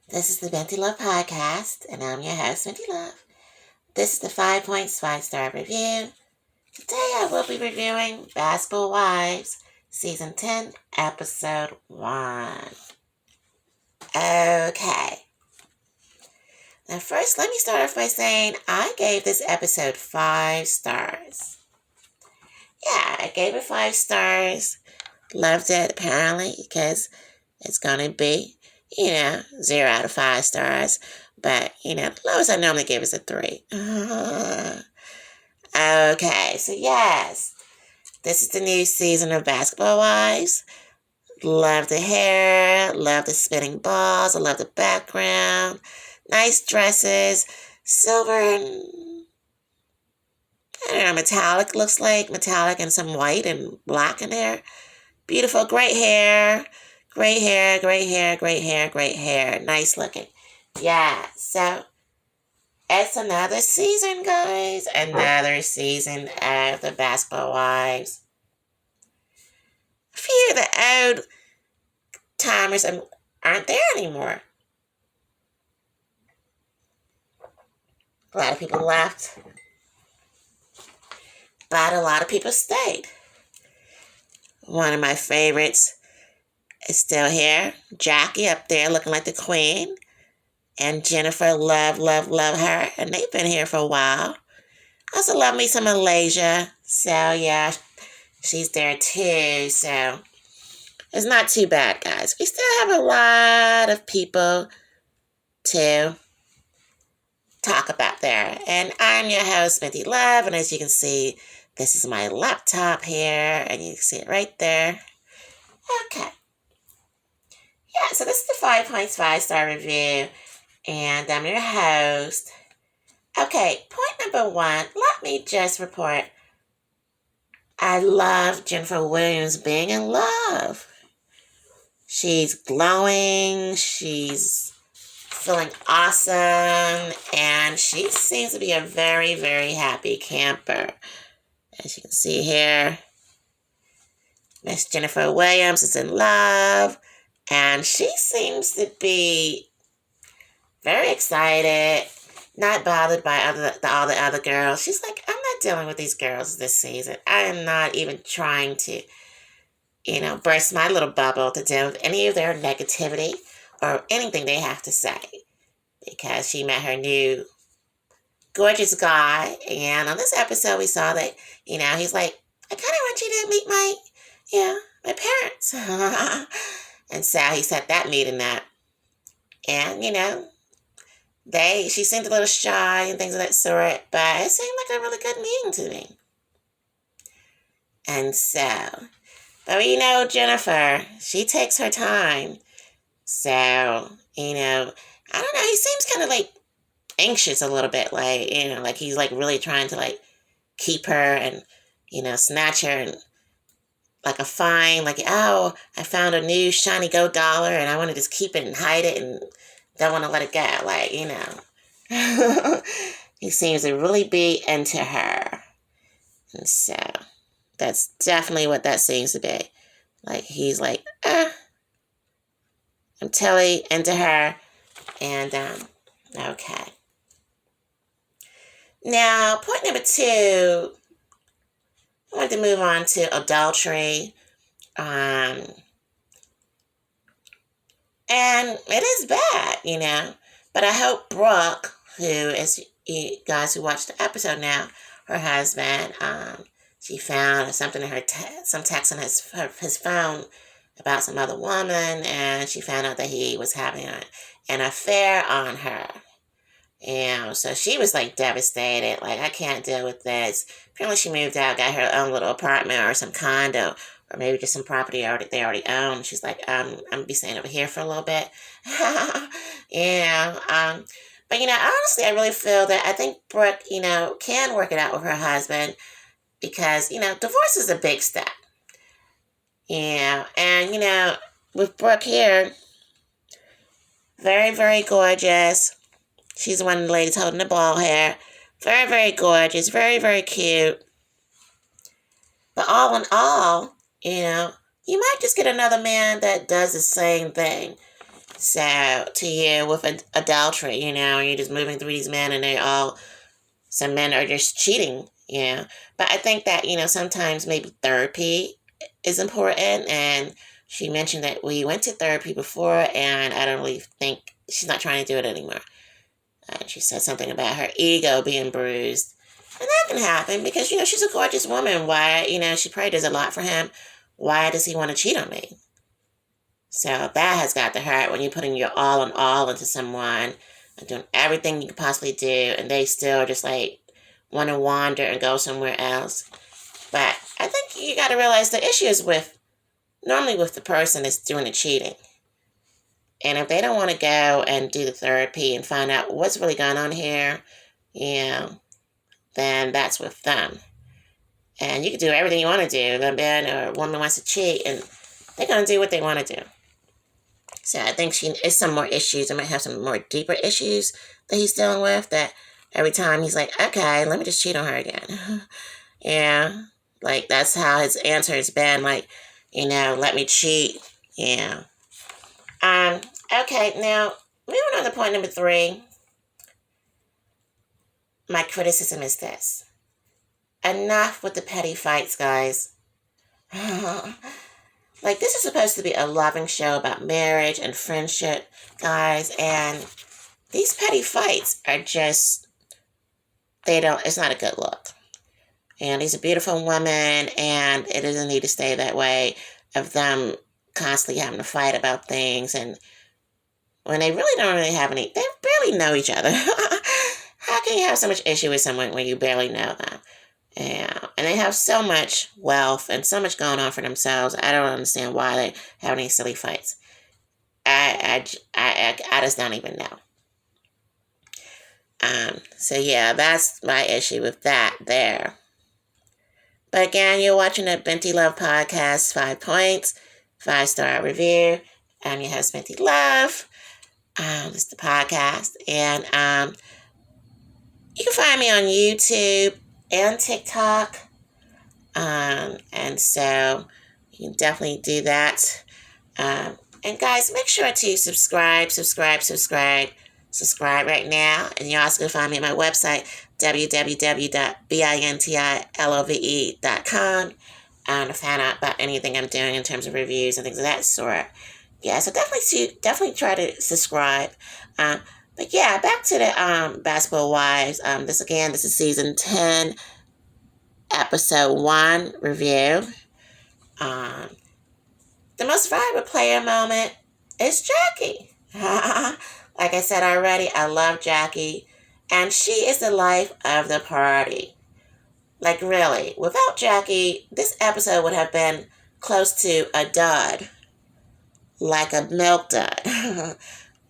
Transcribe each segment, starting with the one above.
This is the Binti Love Podcast, and I'm your host, Binti Love. This is the 5 Points 5 Star review. Today I will be reviewing Basketball Wives, Season 10, Episode 1. Okay. Now first, let me start off by saying I gave this episode 5 stars. Yeah, I gave it 5 stars. Loved it, apparently, because it's going to be 0 out of 5 stars. But, the lowest I normally give is a 3. Okay, so yes, this is the new season of Basketball Wives. Love the hair, love the spinning balls, I love the background. Nice dresses, silver and, I don't know, metallic looks like. Metallic and some white and black in there. Beautiful, great hair. Great hair, great hair, great hair, great hair. Nice looking. Yeah, so it's another season, guys. Another season of the Basketball Wives. A few of the old timers aren't there anymore. A lot of people left, but a lot of people stayed. One of my favorites is still here. Jackie up there looking like the queen. And Jennifer, love her. And they've been here for a while. I also love me some Malaysia. So, yeah, she's there too. So, it's not too bad, guys. We still have a lot of people to talk about there. And I'm your host, Binti Love. And as you can see, this is my laptop here. And you can see it right there. Okay. Yeah, so this is the 5 Points 5 Star review. And I'm your host. Okay, point number 1. Let me just report. I love Jennifer Williams being in love. She's glowing. She's feeling awesome. And she seems to be a very, very happy camper. As you can see here, Miss Jennifer Williams is in love. And she seems to be very excited, not bothered by all the other girls. She's like, I'm not dealing with these girls this season. I am not even trying to, burst my little bubble to deal with any of their negativity or anything they have to say. Because she met her new gorgeous guy. And on this episode, we saw that, he's like, I kind of want you to meet my parents. And so he set that meeting up. And, she seemed a little shy and things of that sort, but it seemed like a really good meeting to me. And so, but Jennifer, she takes her time. So, I don't know, he seems kind of like anxious a little bit, like, like he's like really trying to like keep her and, snatch her and like a fine, like, oh, I found a new shiny gold dollar and I want to just keep it and hide it and don't want to let it go, like, He seems to really be into her. And so, that's definitely what that seems to be. Like, he's like, I'm totally into her. And, okay. Now, point number 2, I want to move on to adultery. And it is bad, But I hope Brooke, who is, you guys who watched the episode now, her husband, she found something in some text on his phone about some other woman, and she found out that he was having an affair on her. So she was like devastated, like, I can't deal with this. Apparently she moved out, got her own little apartment or some condo, or maybe just some property they already own. She's like, I'm going to be staying over here for a little bit. But, honestly, I really feel that I think Brooke, can work it out with her husband because, divorce is a big step. And, with Brooke here, very, very gorgeous. She's one of the ladies holding the ball hair. Very, very gorgeous. Very, very cute. But all in all, you might just get another man that does the same thing. So to you with adultery, you're just moving through these men and some men are just cheating, But I think that, sometimes maybe therapy is important. And she mentioned that we went to therapy before, and I don't really think she's not trying to do it anymore. And she said something about her ego being bruised. And that can happen because, she's a gorgeous woman. Why, she probably does a lot for him. Why does he want to cheat on me? So that has got to hurt when you're putting your all and all into someone and doing everything you could possibly do, and they still just like want to wander and go somewhere else. But I think you got to realize the issue is normally with the person that's doing the cheating. And if they don't want to go and do the therapy and find out what's really going on here, then that's with them. And you can do everything you want to do. If a man or a woman wants to cheat, and they're going to do what they want to do. So I think she is some more issues. I might have some more deeper issues that he's dealing with, that every time he's like, okay, let me just cheat on her again. Yeah. Like, that's how his answer has been. Like, let me cheat. Yeah. Okay, now, moving on to point number 3. My criticism is this. Enough with the petty fights, guys. Like, this is supposed to be a loving show about marriage and friendship, guys, and these petty fights are just, it's not a good look. And he's a beautiful woman, and it doesn't need to stay that way of them constantly having to fight about things, and when they really don't really have they barely know each other. How can you have so much issue with someone when you barely know them? Yeah, and they have so much wealth and so much going on for themselves. I don't understand why they have any silly fights. I just don't even know. So yeah, that's my issue with that there. But again, you're watching the Binti Love Podcast, 5 Points, 5-Star Review. I'm your host, Binti Love. This is the podcast. And you can find me on YouTube and TikTok. And so you can definitely do that. And guys, make sure to subscribe right now. And you're also going to find me at my website, www.bintilove.com, to find out about anything I'm doing in terms of reviews and things of that sort. Yeah, so definitely try to subscribe. But yeah, back to the Basketball Wives. This is season 10, episode 1 review. The most valuable player moment is Jackie. Like I said already, I love Jackie, and she is the life of the party. Like, really, without Jackie, this episode would have been close to a dud. Like a milk dud.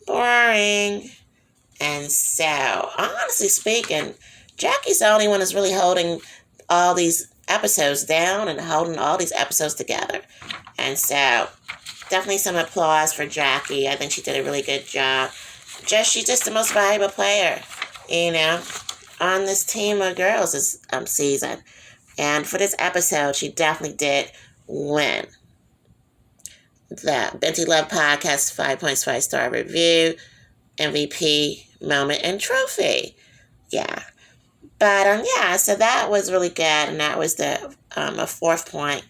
Boring. And so, honestly speaking, Jackie's the only one that's really holding all these episodes down and holding all these episodes together. And so, definitely some applause for Jackie. I think she did a really good job. She's just the most valuable player, on this team of girls this season. And for this episode, she definitely did win the Binti Love Podcast 5 Points 5-Star Review, MVP, Moment, and Trophy. Yeah. But, so that was really good, and that was a 4th point.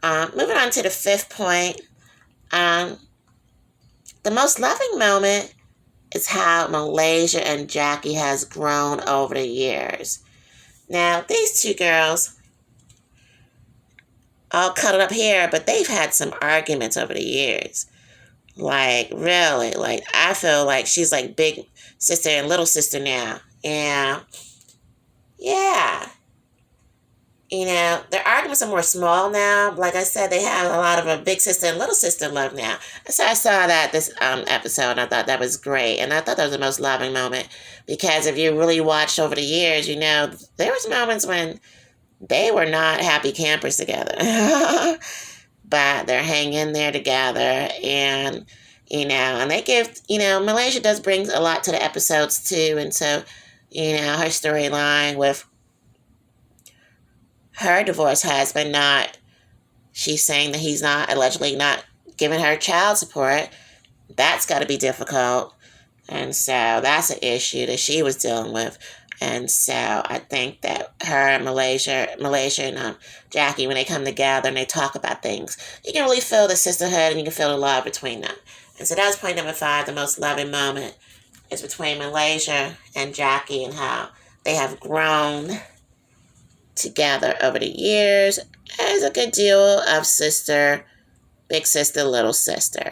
Moving on to the 5th point. The most loving moment is how Malaysia and Jackie has grown over the years. Now, these two girls all cuddled up here, but they've had some arguments over the years. Like, really, like, I feel like she's like big sister and little sister now. Yeah. Their arguments are more small now. Like I said, they have a lot of a big sister and little sister love now. So I saw that this episode, and I thought that was great. And I thought that was the most loving moment. Because if you really watched over the years, there was moments when they were not happy campers together. But they're hanging there together. And, and they give, Malaysia does bring a lot to the episodes too. And so, her storyline with her divorced husband she's saying that he's allegedly not giving her child support. That's got to be difficult. And so that's an issue that she was dealing with. And so I think that her and Malaysia and Jackie, when they come together and they talk about things, you can really feel the sisterhood and you can feel the love between them. And so that was point number 5. The most loving moment is between Malaysia and Jackie and how they have grown together over the years as a good deal of sister, big sister, little sister.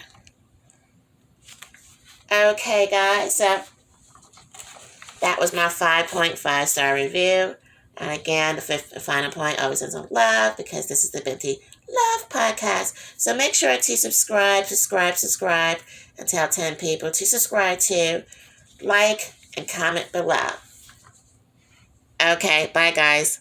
Okay, guys, so that was my 5.5 star review. And again, the fifth and final point always ends on love, because this is the Binti Love Podcast. So make sure to subscribe, and tell 10 people to subscribe to, like, and comment below. Okay, bye, guys.